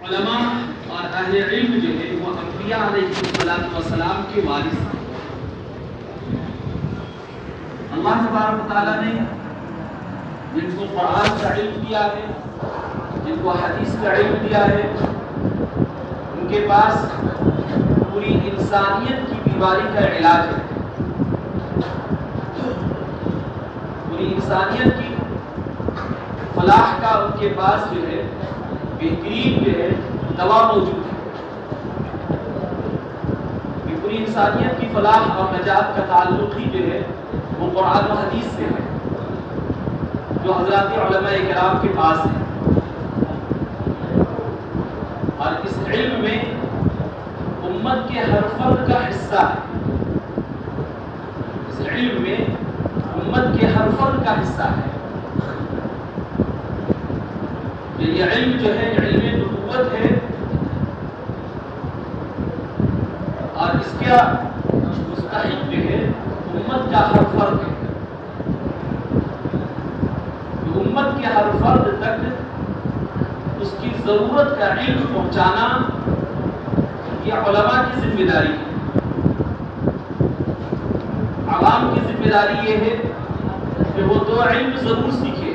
علماء اور اہل علم جو ہے وہ انبیاء علیہ السلام کے وارث ہیں۔ اللہ تبارک و تعالیٰ نے جن کو قرآن کا علم دیا ہے، جن کو حدیث کا علم دیا ہے، ان کے پاس پوری انسانیت کی بیماری کا علاج ہے، پوری انسانیت کی فلاح کا ان کے پاس جو ہے بہترین جو ہے دوا موجود ہے۔ کہ پوری انسانیت کی فلاح اور نجات کا تعلق ہی جو ہے وہ قرآن و حدیث سے ہے جو حضرات علماء کرام کے پاس ہے، اور اس علم میں امت کے ہر فرد کا حصہ ہے، اس علم میں امت کے ہر فرد کا حصہ ہے۔ یہ علم جو ہے علم نبوت ہے، اور اس کا مستحق جو ہے امت کا ہر فرد ہے۔ امت کے ہر فرد تک اس کی ضرورت کا علم پہنچانا یہ علماء کی ذمہ داری ہے۔ عوام کی ذمہ داری یہ ہے کہ وہ دو علم ضرور سیکھے،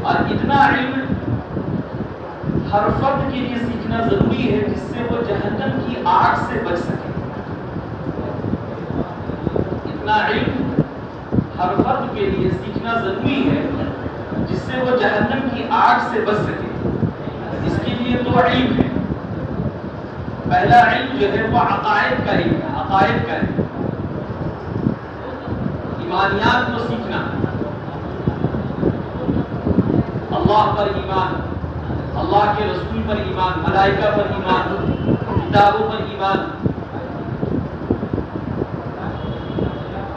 اور اتنا علم ہر فرد کے لیے سیکھنا ضروری ہے جس سے وہ جہنم کی آگ سے بچ سکے۔ اتنا علم ہر فرد کے لیے سیکھنا ضروری ہے جس سے وہ جہنم کی آگ سے بچ سکے۔ اس کے لیے دو علم ہے۔ پہلا علم جو ہے وہ عقائد کا علم ہے، عقائد کا علم، ایمانیات کو سیکھنا، اللہ پر ایمان، اللہ کے رسول پر ایمان، ملائکہ پر ایمان، کتابوں پر ایمان۔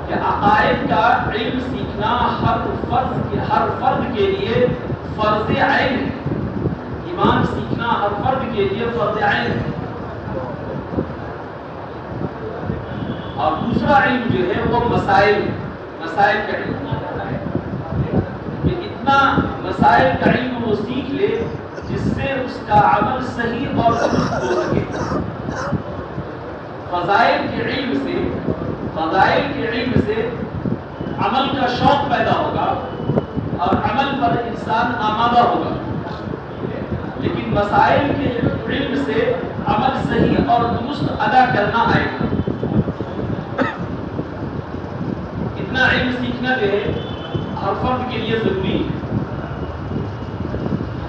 کہ عقائد کا علم سیکھنا ہر فرد کے لیے فرض عین ہے۔ ایمان سیکھنا ہر فرد کے لیے فرض عین ہے۔ اور دوسرا علم جو ہے وہ مسائل کا علم، کہ اتنا مسائل کا علم وہ سیکھ لے جس سے اس کا عمل صحیح اور درست ہو سکے۔ فضائل کے علم سے عمل کا شوق پیدا ہوگا اور عمل پر انسان آمادہ ہوگا، لیکن مسائل کے علم سے عمل صحیح اور درست ادا کرنا آئے گا۔ اتنا علم سیکھنا جو ہے ہر فرد کے لیے ضروری ہے۔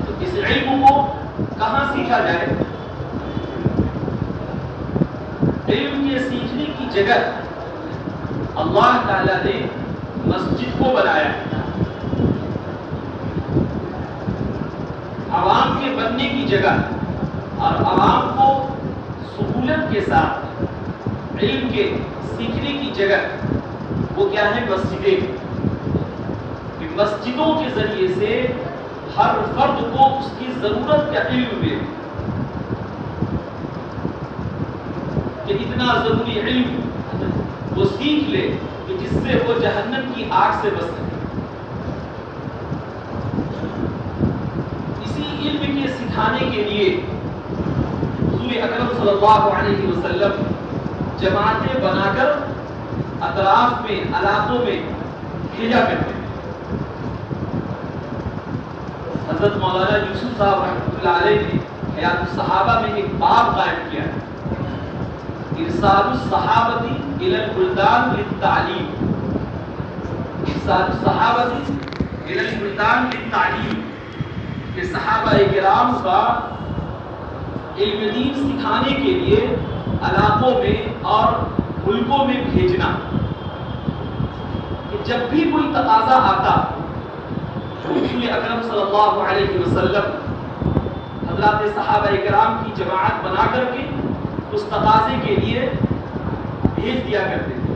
تو اس علم کو کہاں سیکھا جائے؟ علم کے سیکھنے کی جگہ اللہ تعالیٰ نے مسجد کو بنایا ہے، عوام کے بننے کی جگہ، اور عوام کو سہولت کے ساتھ علم کے سیکھنے کی جگہ وہ کیا ہے؟ مسجدیں۔ کہ مسجدوں کے ذریعے سے ہر فرد کو اس کی ضرورت کا علم ملے، کہ اتنا ضروری علم وہ سیکھ لے کہ جس سے وہ جہنم کی آگ سے بچ سکے۔ اسی علم کے سکھانے کے لیے حضور اکرم صلی اللہ علیہ وسلم جماعتیں بنا کر اطراف میں، علاقوں میں بھیجا کرتے ہیں۔ حضرت مولانا یوسف صاحب رحمۃ اللہ علیہ نے حیات الصحابہ میں ایک باب قائم کیا ہے، ارسال الصحابۃ الی البلدان للتعلیم، ارسال الصحابۃ الی البلدان للتعلیم، کہ صحابہ کرام کا علم دین سکھانے کے لیے علاقوں میں اور ملکوں میں بھیجنا، کہ جب بھی کوئی تقاضا آتا رسول اکرم صلی اللہ علیہ وسلم حضرات صحابہ کرام کی جماعت بنا کر کے اس تقاضے کے لیے بھیج دیا کرتے تھے۔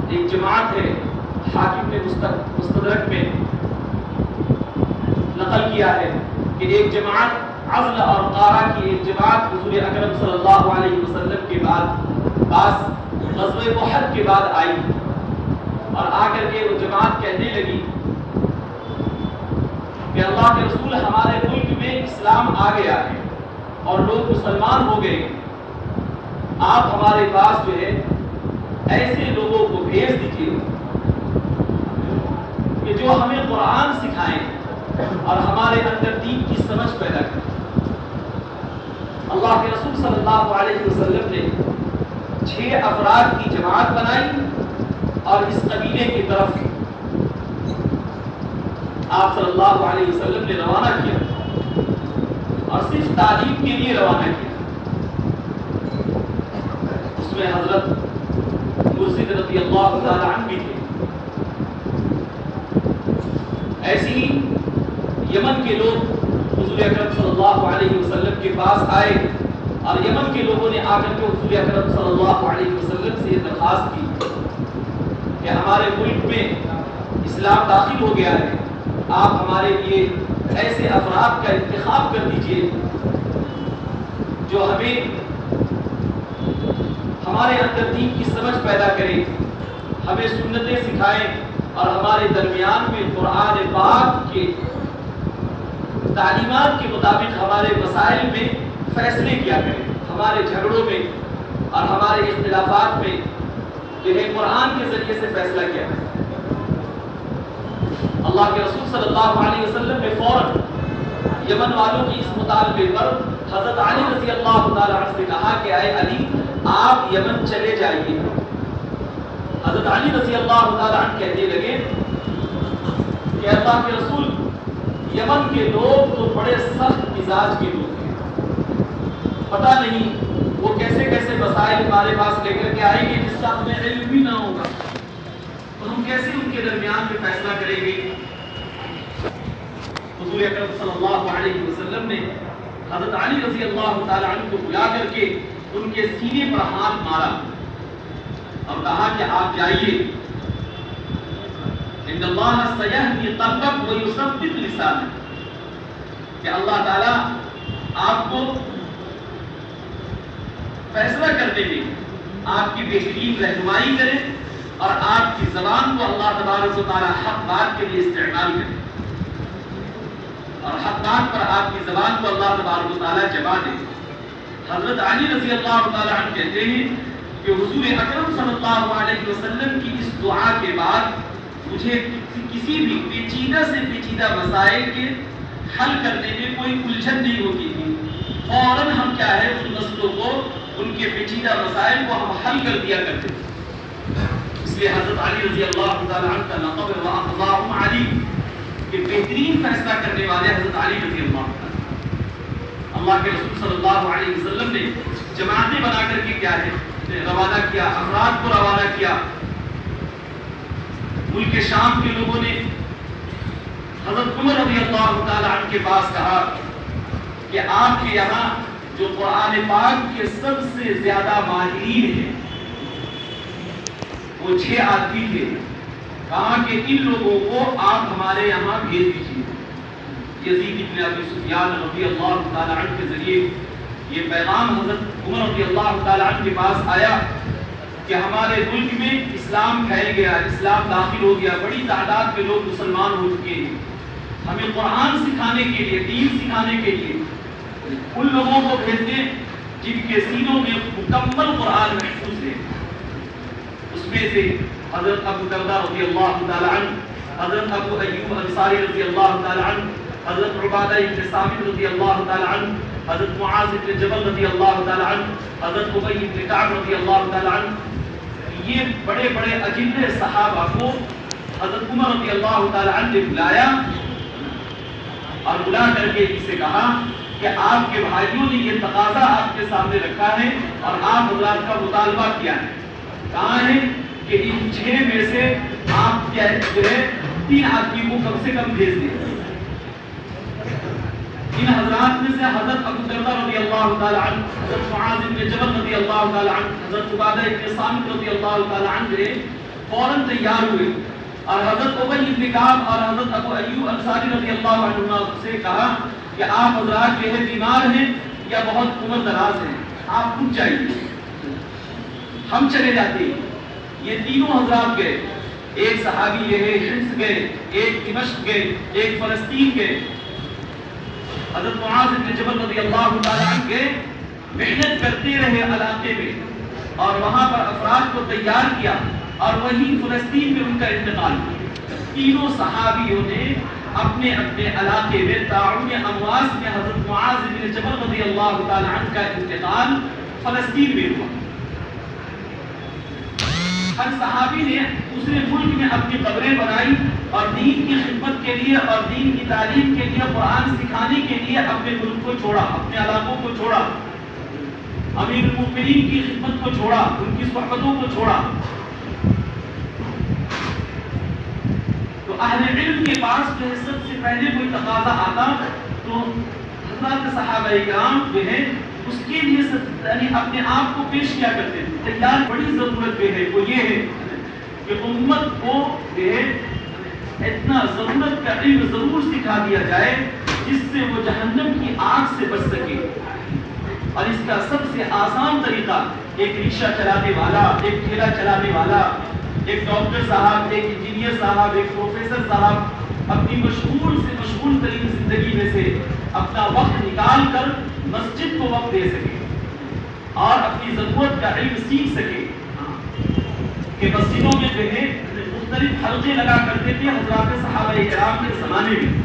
ایک جماعت ہے، حاکم نے مستدرک میں نقل کیا ہے کہ ایک جماعت عزل اور قارہ کی ایک جماعت حضور اکرم صلی اللہ علیہ وسلم کے پاس غزوہ احد کے بعد آئی، اور آ کر کے وہ جماعت کہنے لگی کہ اللہ کے رسول ہمارے ملک میں اسلام آ گیا ہے اور لوگ مسلمان ہو گئے، آپ ہمارے پاس جو ہے ایسے لوگوں کو بھیج دیجیے کہ جو ہمیں قرآن سکھائیں اور ہمارے اندر دین کی سمجھ پیدا کریں۔ اللہ کے رسول صلی اللہ علیہ وسلم نے 6 افراد کی جماعت بنائی اور اس قبیلے کی طرف آپ صلی اللہ علیہ وسلم نے روانہ کیا اور صرف تعلیم کے لیے روانہ کیا۔ اس میں حضرت مرشد رضی اللہ تعالی عنہ بھی تھے۔ ایسے ہی یمن کے لوگ حضور اکرم صلی اللہ علیہ وسلم کے پاس آئے اور یمن کے لوگوں نے آ کر کے حضور اکرم صلی اللہ علیہ وسلم سے درخواست کی کہ ہمارے ملک میں اسلام داخل ہو گیا ہے، آپ ہمارے لیے ایسے افراد کا انتخاب کر دیجئے جو ہمیں ہمارے اندر دین کی سمجھ پیدا کرے، ہمیں سنتیں سکھائیں اور ہمارے درمیان میں قرآن پاک کے تعلیمات کے مطابق ہمارے مسائل میں فیصلے کیا کریں، ہمارے جھگڑوں میں اور ہمارے اختلافات میں جو ہے قرآن کے ذریعے سے فیصلہ کیا کریں۔ اللہ کے رسول صلی اللہ علیہ وسلم نے فوراً یمن والوں کی اس مطالبے پر حضرت علی رضی اللہ تعالی عنہ سے کہا کہ اے علی آپ یمن چلے جائیے۔ حضرت علی رضی اللہ تعالی عنہ کہنے لگے کہ اللہ کے رسول یمن کے لوگ تو بڑے سخت مزاج کے لوگ ہیں، پتہ نہیں وہ کیسے کیسے مسائل ہمارے پاس لے کر کے آئیں گے جس کا ہمیں علم بھی نہ ہوگا، تو ہم کیسے ان کے درمیان میں فیصلہ کریں گے۔ حضور اکرم صلی اللہ علیہ وسلم نے حضرت علی رضی اللہ تعالی عنہ کو بلا کر کے ان کے سینے پر ہاتھ مارا اور کہا کہ آپ جائیے، ان اللہ سیہدی قلبک ویثبت لسانک، کہ اللہ تعالیٰ آپ کو فیصلہ کرنے میں آپ کی بہترین رہنمائی کرے اور آپ کی زبان کو اللہ تبارک و تعالیٰ حق بات کے لیے استعمال کرے اور حق بات پر آپ کی زبان کو اللہ تبارک و تعالیٰ جما دے۔ حضرت علی رضی اللہ تعالیٰ عنہ کہتے ہیں کہ حضور اکرم صلی اللہ علیہ وسلم کی اس دعا کے بعد مجھے کسی بھی پیچیدہ سے پیچیدہ مسائل کے حل کرنے میں کوئی الجھن نہیں ہوتی تھی، فوراً ہم کیا ہے ان مسئلوں کو، ان کے پیچیدہ مسائل کو ہم حل کر دیا کرتے تھے۔ اس لیے حضرت علی رضی اللہ تعالیٰ عنہ کا لقب ہے اللہم علی، کہ بہترین فیصلہ کرنے والے حضرت علی رضی اللہ تعالیٰ۔ اللہ کے رسول صلی اللہ علیہ وسلم نے جماعتیں بنا کر کے کیا ہے روانہ کیا، افراد کو روانہ کیا۔ ملک شام کے لوگوں نے حضرت عمر رضی اللہ تعالیٰ عنہ کے پاس کہا کہ آپ کے یہاں جو قرآن پاک کے سب سے زیادہ ماہرین ہیں وہ 6 آدمی تھے، کہا کہ ان لوگوں کو آپ ہمارے یہاں بھیج دیجیے۔ یزید بن ابی سفیان رضی اللہ تعالیٰ عنہ کے ذریعے یہ پیغام حضرت عمر رضی اللہ تعالیٰ عنہ کے پاس آیا کہ ہمارے ملک میں اسلام پھیل گیا، اسلام داخل ہو گیا، بڑی تعداد میں لوگ مسلمان ہو چکے ہیں، ہمیں قرآن سکھانے کے لیے، دین سکھانے کے لیے ان لوگوں کو بھیج دیں جن کے سینوں میں مکمل قرآن محفوظ ہے۔ اس میں سے حضرت ابو درداء رضی اللہ تعالیٰ عنہ، حضرت ابو ایوب انصاری رضی اللہ تعالیٰ عنہ، حضرت عبادہ بن صامت رضی اللہ تعالیٰ عنہ، حضرت معاذ بن جبل رضی اللہ تعالیٰ عنہ، حضرت ابی بن کعب رضی اللہ تعالیٰ عنہ، یہ بڑے بڑے اجلے صحابہ کو حضرت عمر رضی اللہ تعالیٰ عنہ نے بلایا اور بلا کر کے ان سے کہا کہ آپ کے بھائیوں نے یہ تقاضا آپ کے سامنے رکھا ہے اور آپ حضرات کا مطالبہ کیا ہے، کہا ہے کہ ان 6 میں سے آپ کیا جو ہے 3 آدمی کو کم سے کم بھیج دیں۔ ان حضرات میں سے حضرت ابو درداء رضی اللہ تعالی عنہ، حضرت معاذ بن جبل رضی اللہ تعالی عنہ، حضرت عبادہ بن صامت رضی اللہ تعالی عنہ فوراً تیار ہوئے اور حضرت ابی بن کعب اور حضرت ابو ایوب انصاری رضی اللہ عنہ سے کہا کہ آپ حضرات جو ہے بیمار ہیں یا بہت عمر دراز ہیں، آپ رک جائیے، ہم چلے جاتے ہیں۔ یہ تینوں حضرات گئے ایک صحابی یہ ہے حمص گئے، ایک دمشق گئے، ایک فلسطین گئے. حضرت معاذ بن جبل رضی اللہ تعالیٰ عنہ گئے، محنت کرتے رہے علاقے میں اور وہاں پر افراد کو تیار کیا اور وہیں فلسطین میں ان کا انتقال کیا. تینوں صحابیوں نے اپنے اپنے علاقے میں طاعون امواس میں حضرت معاذ بن جبل رضی اللہ تعالیٰ عنہ کا انتقال فلسطین میں ہوا. ہر صحابی نے دوسرے ملک میں اپنی قبریں بنائی اور دین کی خدمت کے لیے اور دین کی تعلیم کے لیے، قرآن سکھانے کے لیے اپنے ملک کو چھوڑا، اپنے علاقوں کو چھوڑا، امیر المؤمنین کی خدمت کو چھوڑا، ان کی صحبتوں کو چھوڑا. تو اہل علم کے پاس جو ہے سب سے پہلے کوئی تقاضا آتا تو حضرات صحابہ کرام جو ہے اس کے لیے یعنی اپنے آپ کو پیش کیا کرتے تھے. تیار بڑی ضرورت جو ہے وہ یہ ہے کہ امت کو جو ہے اتنا ضرورت کا علم ضرور سکھا دیا جائے جس سے وہ جہنم کی آگ سے بچ سکے. اور اس کا سب سے آسان طریقہ ایک رکشہ چلانے والا، ایک ٹھیلا چلانے والا، ایک ڈاکٹر صاحب، ایک انجینئر صاحب، ایک پروفیسر صاحب اپنی مشغول سے مشغول ترین زندگی میں سے اپنا وقت نکال کر مسجد کو وقت دے سکے اور اپنی ضرورت کا علم سیکھ سکے. کہ مسجدوں میں جو ہے مختلف حلقے لگا کرتے تھے حضرات صحابہ کرام کے زمانے میں.